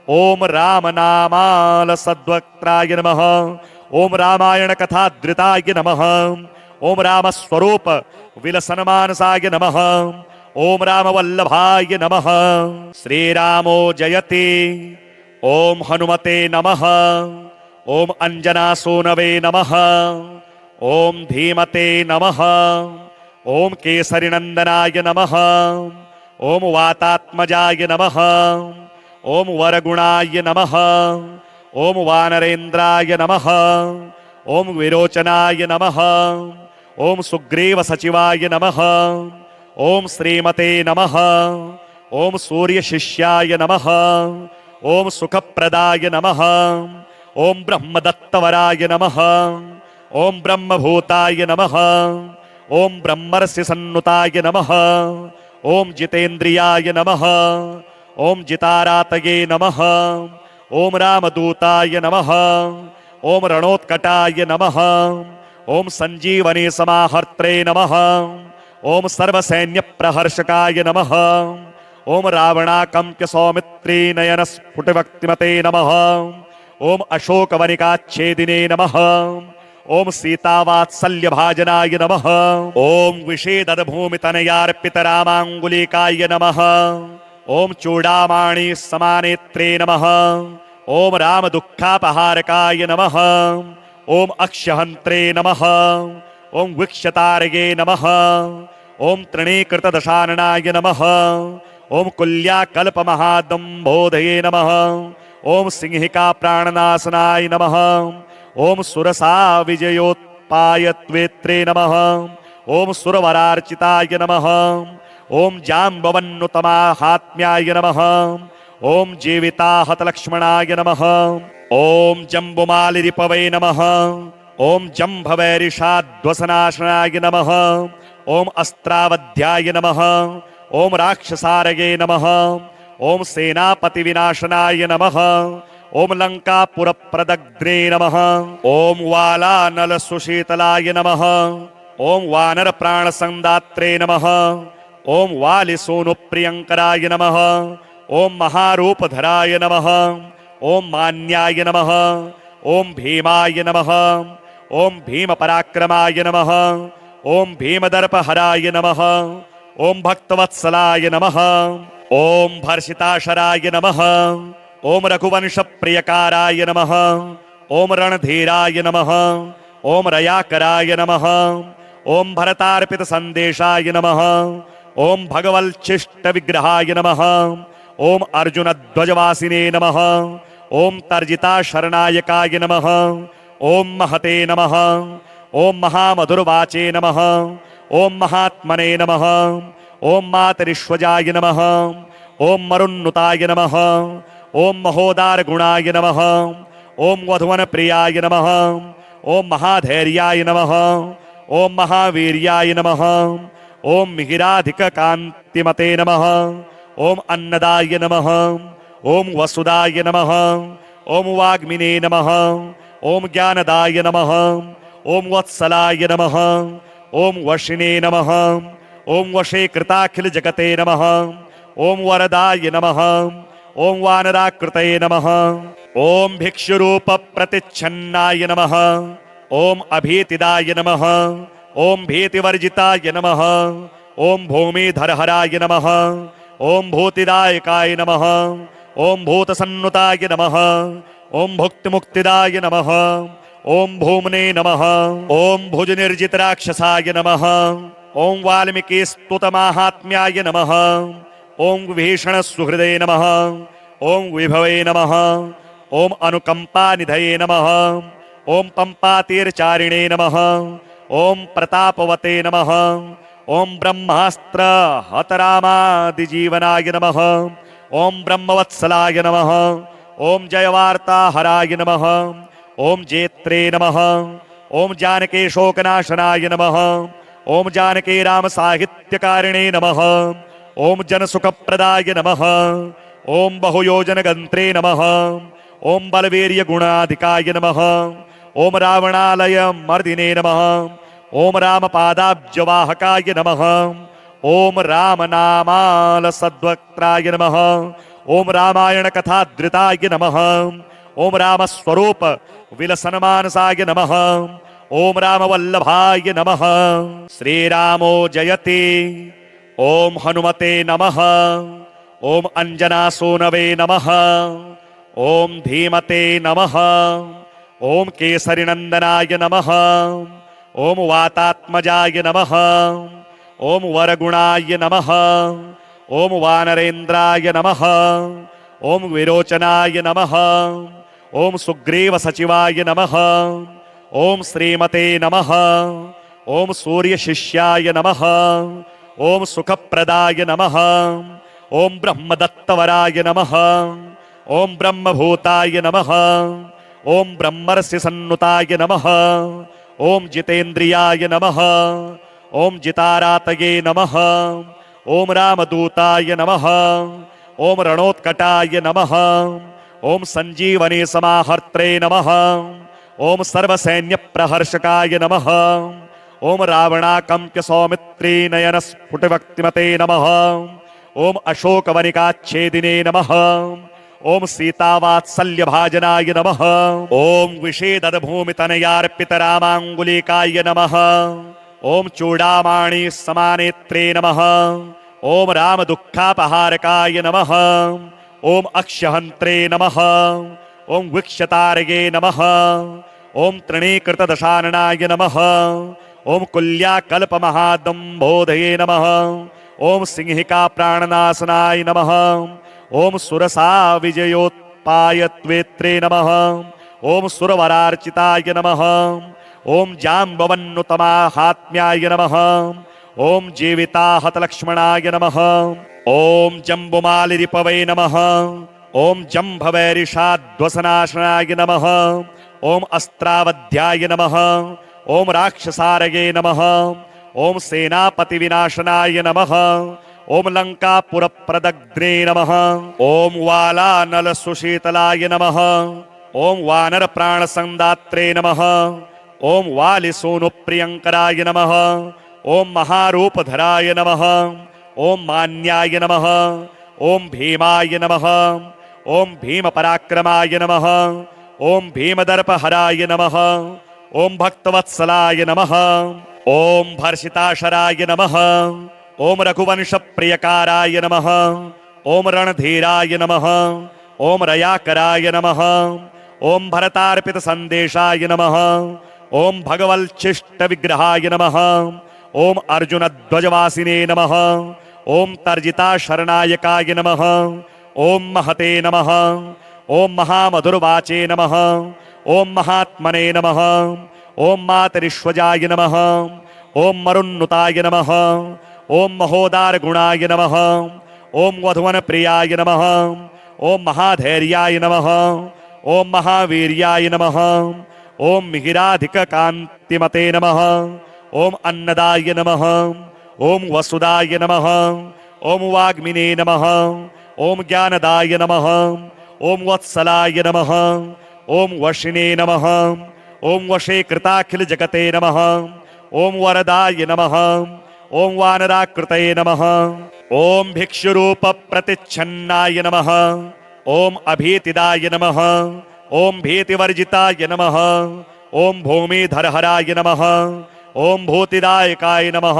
ओम रामनामाल सद्वक्त्राय नमः। ओम रामायण कथाधृताय नमः। ओम रामस्वरूप विलसनमानसाय नमः। ओम रामवल्लभाय नमः। श्रीरामो जयति। ओम हनुमते नमः। ओम अंजनासूनवे नमः। ओम धीमते नमः। ओम केसरीनंदनाय नमः। ओम वातात्मजाय नमः। ओम वरगुणाय नमः। ओम वानरेन्द्राय नमः। ओम विरोचनाय नमः। ओम सुग्रीव सचिवाय नमः। ओम श्रीमते नमः। ओम सूर्य शिष्याय नमः। ओम सुखप्रदाय नमः। ओम ब्रह्मदत्तवराय नमः। ओम ब्रह्मभूताय नमः। ओम ब्रह्मर्षि सन्नुताय नमः। ओम जितेन्द्रियाय नमः। ओम जितारातये नमः। ओम रामदूताय नमः। ओम रणोत्कटाय नमः। ओम संजीवनी समाहर्त्रे नमः। ओम सर्वसैन्य प्रहर्षकाय नमः। ओम रावणाकंप्य सौमित्री नयन स्फुटवक्तिमते नमः। ओम अशोकवनिकाच्छेदिने नमः। ओम सीतावात्सल्य भाजनाय नमः। ओम विषेदभूमितनयार्पितरामाङ्गुलीकाय नमः। ओम चूडामणि समानेत्रे नमः। ओम राम दुःखापहारकाय नमः। ओम अक्षहन्त्रे नमः। ओम वीक्षतारये नमः। ओम तृणीकृतदशाननाय नमः। ओम कुल्याकल्पमहादम्भोधये नमः। ओम सिंहिका प्राणनाशनाय नमः। ओम सुरसा विजयोत्पायत्वेत्रे नमः। ओम सुरवरार्चिताय नमः। ओम जाम्बवन्नुतमाहात्म्याय नमः। ओम जीविताहतलक्ष्मणाय नमः। ओम जम्बुमालिरिपवे नमः। ओम जम्भवैरिषाध्वसनाशनाय नमः। ओम अस्त्रावध्याय नमः। ओम राक्षसारये नमः। ओम सेनापति विनाशनाय नमः। ओम लंकापुरप्रदग्ध्रे नमः। ओम वालानल सुशीतलाय नमः। ओम वानर प्राणसंदात्रे नमः। ओम वालिसूनुप्रियंकराय नमः। ओम महारूपधराय नमः। ओम मान्याय नमः। ओम भीमाय नमः। ओम भीमपराक्रमाय नमः। ओम भीमदर्पहराय नमः। ओम भक्तवत्सलाय नमः। ओम भर्षिताशराय नमः। ओम रघुवंशप्रियकाराय नमः। ओम रणधीराय नमः। ओम रयाकराय नमः। ओम भरतार्पितसन्देशाय नमः। ओम भगवल्चिष्टविग्रहाय नमः। ओम अर्जुनध्वजवासिने नमः। ओम तर्जिताशरणायकाय नमः। ओम महते नमः। ओम महामधुरवाचे नमः। ओम महात्मने नमः। ओम मातरिश्वजाय नमः। ओम मरुन्नुताय नमः। ओम महोदार गुणाय नमः। ओम वधुवन प्रियाय नमः। ओम महाधैर्याय नमः। ओम महावीर्याय नमः। ओम मिहिराधिक कांतिमते नमः। ओम अन्नदाय नमः। ओम वसुदाय नमः। ओम वाग्मिने नमः। ओम ज्ञानदाय नमः। ओम वत्सलाय नमः। ओम वशिने नमः। ओम वशीकृताखिल जगते नमः। ओम वरदाय नमः। ओम वानराकृतये नमः। ओम भिक्षुरूप प्रतिच्छन्नाय नमः। ओम अभीतिदाय नमः। ओम भीतिवर्जिताय नमः। ओम भूमिधरहराय नमः। ओम भूतिदायकाय नमः। ओम भूतसन्नुताय नमः। ओम भुक्तिमुक्तिदाय नमः। ओम भूमने नमः। ओम भुजनिर्जितराक्षसाय नमः। ओम वाल्मीकिस्तुतमाहात्म्याय नमः। ओम विभीषणसुहृदे नमः। ओम विभवे नमः। ओम अनुकंपानिधये नमः। ओम पंपातीरचारिणे नमः। ओम प्रतापवते नमः। ओम ब्रह्मास्त्र हतरामादिजीवनाय नमः। ओम ब्रह्मवत्सलाय नमः। ओम जयवार्ताहराय नमः। ओम जेत्रे नमः। ओम जानकी शोकनाशनाय नमः। ओम जानकी राम साहित्यकारिणे नमः। ओम जनसुखप्रदाय नमः। ओम बहुयोजनगन्त्रे नमः। ओम बलवीर्य गुणाधिकाय नमः। ओम रावणालय मर्दिने नमः। ओम रामपादाब्जवाहकाय नमः। ओम रामनामाल सद्वक्त्राय नमः। ओम रामायण कथाधृताय नमः। ओम रामस्वरूप विलसनमानसाय नमः। ओम रामवल्लभाय नमः। श्रीरामो जयति। ओम हनुमते नमः। ओम अंजनासूनवे नमः। ओम धीमते नमः। ओम केसरीनंदनाय नमः। ओम वातात्मजाय नमः। ओम वरगुणाय नमः। ओम वानरेन्द्राय नमः। ओम विरोचनाय नमः। ओम सुग्रीव सचिवाय नमः। ओम श्रीमते नमः। ओम सूर्यशिष्याय नमः। ओम सुखप्रदाय नमः। ओम ब्रह्मदत्तवराय नमः। ओम ब्रह्मभूताय नमः। ओम ब्रह्मर्षि सन्नुताय नमः। ओम जितेन्द्रियाय नमः। ओम जितारातये नमः। ओम रामदूताय नमः। ओम रणोत्कटाय नमः। ओम संजीवनी समाहर्त्रे नमः। ओम सर्वसैन्य प्रहर्षकाय नमः। ओम रावणाकंप्य सौमित्री नयन स्फुटवक्तिमते नमः। ओम अशोकवनिकाच्छेदिने नमः। ओम सीतावात्सल्य भाजनाय नमः। ओम विषेदभूमितनयार्पितरामाङ्गुलीकाय नमः। ओम चूडामणि समानेत्रे नमः। ओम राम दुःखापहारकाय नमः। ओम अक्षहन्त्रे नमः। ओम वीक्षतारये नमः। ओम तृणीकृतदशाननाय नमः। ओम कुल्याकल्पमहादम्बोधये नमः। ओम सिंहिका प्राणनाशनाय नमः। ओम सुरसा विजयोत्पायत्वेत्रे नमः। ओम सुरवरार्चिताय नमः। ओम जाम्बवन्नुतमाहात्म्याय नमः। ओम जीविताहतलक्ष्मणाय नमः। ओम जम्बुमालिरिपवे नमः। ओम जम्भवैरिषाध्वसनाशनाय नमः। ओम अस्त्रावध्याय नमः। ओम राक्षसारये नमः। ओम सेनापति विनाशनाय नमः। ओम लंकापुरप्रदग्ध्रे नमः। ओम वालानल सुशीतलाय नमः। ओम वानर प्राण संदात्रे नमः। ओम वालिसूनु प्रियंकराय नमः। ओम महारूपधराय नमः। ओम मान्याय नमः। ओम भीमाय नमः। ओम भीम पराक्रमाय नमः। ओम भीमदर्पहराय नमः। ओम भक्तवत्सलाय नमः। ओम भर्षिताशराय नमः। ओम रघुवंश प्रियकाराय नमः। ओम रणधीराय नमः। ओम रयाकराय नमः। ओम भरतार्पित संदेशाय नमः। ओम भगवल्चिष्ट विग्रहाय नमः। ओम अर्जुन ध्वजवासिने नमः। ओम तर्जिता शरणायकाय नमः। ओम महते नमः। ओम महामधुरवाचे नमः। ओम महात्मने नमः। ओम मातरिश्वजाय नमः। ओम मरुन्नुताय नमः। ओम महोदार गुणाय नमः। ओम वधुवन प्रियाय नमः। ओम महाधैर्याय नमः। ओम महावीर्याय नमः। ओम मिहिराधिक कांतिमते नमः। ओम अन्नदाय नमः। ओम वसुदाय नमः। ओम वाग्मिने नमः। ओम ज्ञानदाय नमः। ओम वत्सलाय नमः। ओम वशिने नमः। ओम वशे कृताखिल जगते नमः। ओम वरदाय नमः। ओम वानराकृतये नमः। ओम भिक्षुरूप प्रतिच्छन्नाय नमः। ओम अभीतिदाय नमः। ओम भीतिवर्जिताय नमः। ओम भूमिधरहराय नमः। ओम भूतिदायकाय नमः।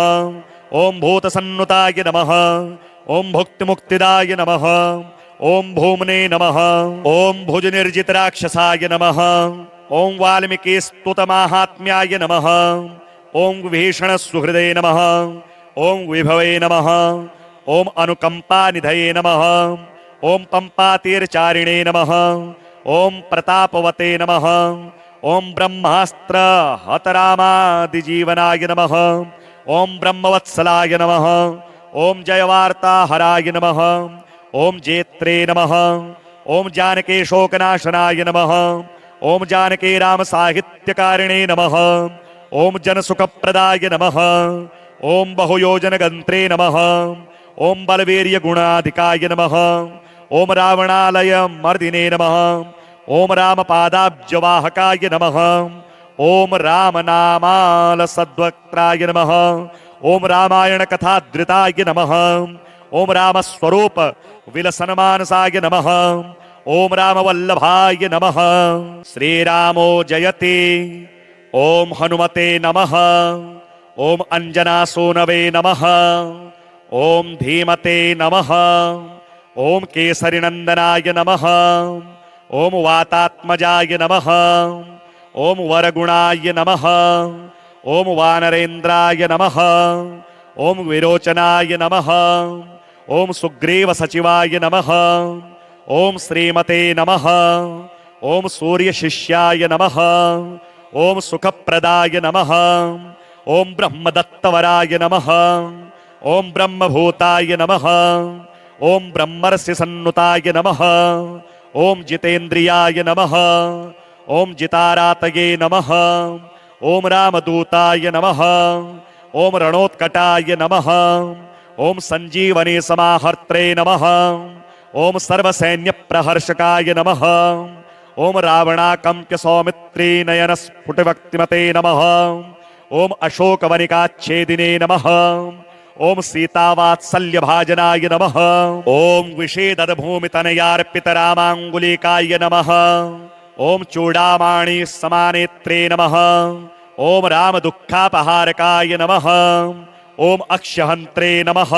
ओम भूतसन्नुताय नमः। ओम भुक्तिमुक्तिदाय नमः। ओम भूमने नमः। ओम भुजनिर्जितराक्षसाय नमः। ओम वाल्मीकिस्तुतमाहात्म्याय नमः। ओम विभीषण सुहृदे नमः। ओम विभवे नमः। ओम अनुकंपानिधये नमः। ओम पंपातीरचारिणे नमः। ओम प्रतापवते नमः। ओम ब्रह्मास्त्र हतरामादिजीवनाय नमः। ओम ब्रह्मवत्सलाय नमः। ओम जयवार्ताहराय नमः। ओम जेत्रे नमः। ओम जानकी शोकनाशनाय नमः। ओम जानकी राम साहित्यकारिणे नमः। ओम जनसुखप्रदाय नमः। ओम बहुयोजनगन्त्रे नमः। ओम बलवीर्य गुणाधिकाय नमः। ओम रावणालय मर्दिने नमः। ओम रामपादाब्जवाहकाय नमः। ओम रामनामाल सद्वक्त्राय नमः। ओम रामायण कथाधृताय नमः। ओम रामस्वरूप विलसनमानसाय नमः। ओम रामवल्लभाय नमः। श्रीरामो जयति। ओम हनुमते नमः। ओम अंजनासूनवे नमः। ओम धीमते नमः। ओम केसरीनंदनाय नमः। ओम वातात्मजाय नमः। ओम वरगुणाय नमः। ओम वानरेन्द्राय नमः। ओम विरोचनाय नमः। ओम सुग्रीव सचिवाय नमः। ओम श्रीमते नमः। ओम सूर्य शिष्याय नमः। ओम सुखप्रदाय नमः। ओम ब्रह्मदत्तवराय नमः। ओम ब्रह्मभूताय नमः। ओम ब्रह्मर्षि सन्नुताय नमः। ओम जितेन्द्रियाय नमः। ओम जितारातये नमः। ओम रामदूताय नमः। ओम रणोत्कटाय नमः। ओम संजीवनी समाहर्त्रे नमः। ओम सर्वसैन्य प्रहर्षकाय नमः। ओम रावणाकंप्य सौमित्री नयन स्फुटवक्तिमते नमः। ओम अशोकवनिकाच्छेदिने नमः। ओम सीतावात्सल्य भाजनाय नमः। ओम विषेदभूमितनयार्पितरामाङ्गुलिकाय नमः। ओम चूडामणि समानेत्रे नमः। ओम राम दुःखापहारकाय नमः। ओम अक्षहन्त्रे नमः।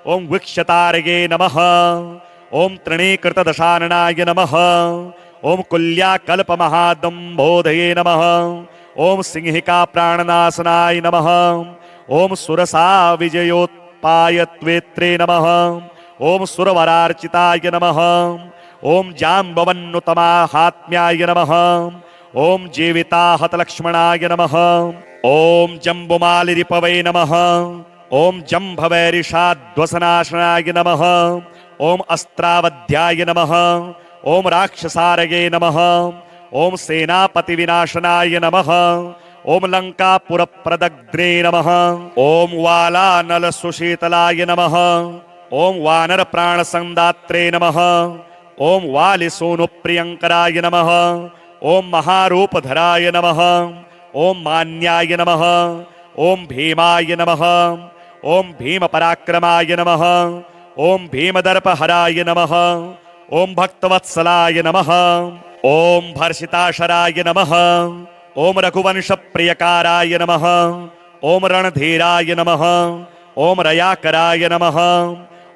ओम वीक्षतारये नमः। ओम तृणीकृतदशाननाय नमः। ओम कुल्याकल्पमहादम्भोधये नमः। ओम सिंहिका प्राणनाशनाय नमः। ओम सुरसा विजयोत्पायत्वेत्रे नमः। ओम सुरवरार्चिताय नमः। ओम जाम्बवन्नुतमाहात्म्याय नमः। ओम जीविताहतलक्ष्मणाय नमः। ओम जम्बुमालिरिपवै नमः। ओम जम्भवैरिषाध्वसनाशनाय नमः। ओम अस्त्रावध्याय नमः। ओम राक्षसारये नमः। ओम सेनापति विनाशनाय नमः। ओम लंकापुरप्रदग्ध्रे नमः। ओम वालानल सुशीतलाय नमः। ओम वानर प्राणसंदात्रे नमः। ओम वालिसूनुप्रियंकराय नमः। ओम महारूपधराय नमः। ओम मान्याय नमः। ओम भीमाय नमः। ओम भीमपराक्रमाय नमः। ओम भीमदर्पहराय नमः। ओम भक्तवत्सलाय नमः। ओम भर्षिताशराय नमः। ओम रघुवंश प्रियकाराय नमः। ओम रणधीराय नमः। ओम रयाकराय नमः।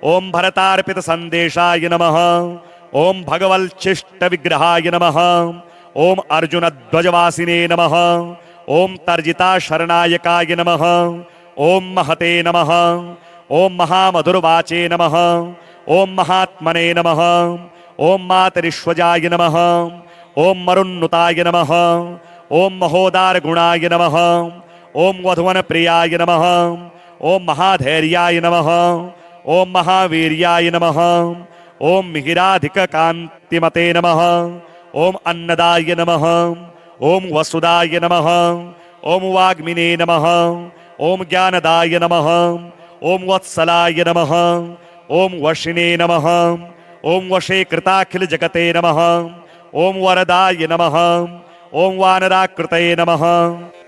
ओम भरतार्पित संदेशाय नमः। ओम भगवल्चिष्ट विग्रहाय नमः। ओम अर्जुन ध्वजवासिने नमः। ओम तर्जिता शरणायकाय नमः। ओम महते नमः। ओम महामधुरवाचे नमः। ओम महात्मने नमः। ओम मातरिश्वजाय नमः। ओम मरुन्नुताय नमः। ओम महोदार गुणाय नमः। ओम वधुवन प्रियाय नमः। ओम महाधैर्याय नमः। ओम महावीर्याय नमः। ओम मिहिराधिक कांतिमते नमः। ओम अन्नदाय नमः। ओम वसुदाय नमः। ओम वाग्मिने नमः। ओम ज्ञानदाय नमः। ओम वत्सलाय नमः। ओम वशिने नमः। ओम वशे कृताखिल जगते नमः। ओम वरदाय नमः। ओम वानराकृतये नमः।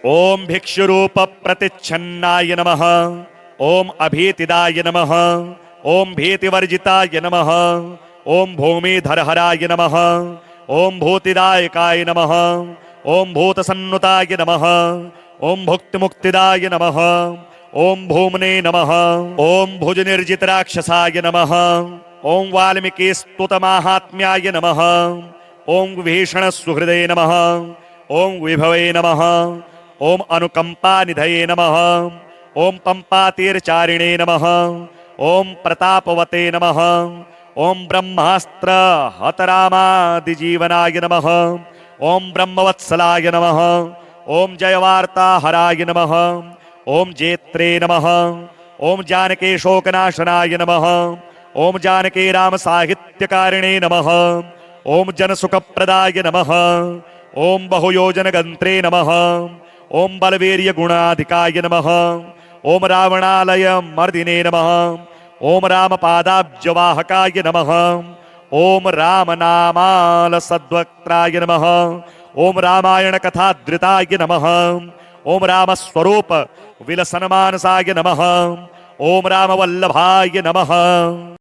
ओम भिक्षुरूप प्रतिच्छन्नाय नमः। ओम अभीतिदाय नमः। ओम भीतिवर्जिताय नमः। ओम भूमिधरहराय नमः। ओम भूतिदायकाय नमः। ओम भूतसन्नुताय नमः। ओम भुक्तिमुक्तिदाय नमः। ओम भूमने नमः। ओम भुजनिर्जितराक्षसाय नमः। ओम वाल्मीकिस्तुतमाहात्म्याय नमः। ओम विभीषण सुहृदे नमः। ओम विभवे नमः। ओम अनुकंपानिधये नमः। ओम पंपातीरचारिणे नमः। ओम प्रतापवते नमः। ओम ब्रह्मास्त्र हतरामादिजीवनाय नमः। ओम ब्रह्मवत्सलाय नमः। ओम जयवार्ताहराय नमः। ओम जेत्रे नमः। ओम जानकी शोकनाशनाय नमः। ओम जानकी राम साहित्यकारिणे नमः। ओम जनसुखप्रदाय नमः। ओम बहुयोजनगन्त्रे नमः। ओम बलवीर्य गुणाधिकाय नमः। ओम रावणालय मर्दिने नमः। ओम रामपादाब्जवाहकाय नमः। ओम रामनामाल सद्वक्त्राय नमः। ओम रामायण कथाधृताय नमः। ओम रामस्वरूप विलसनमानसाय नमः। ओम रामवल्लभाय नमः।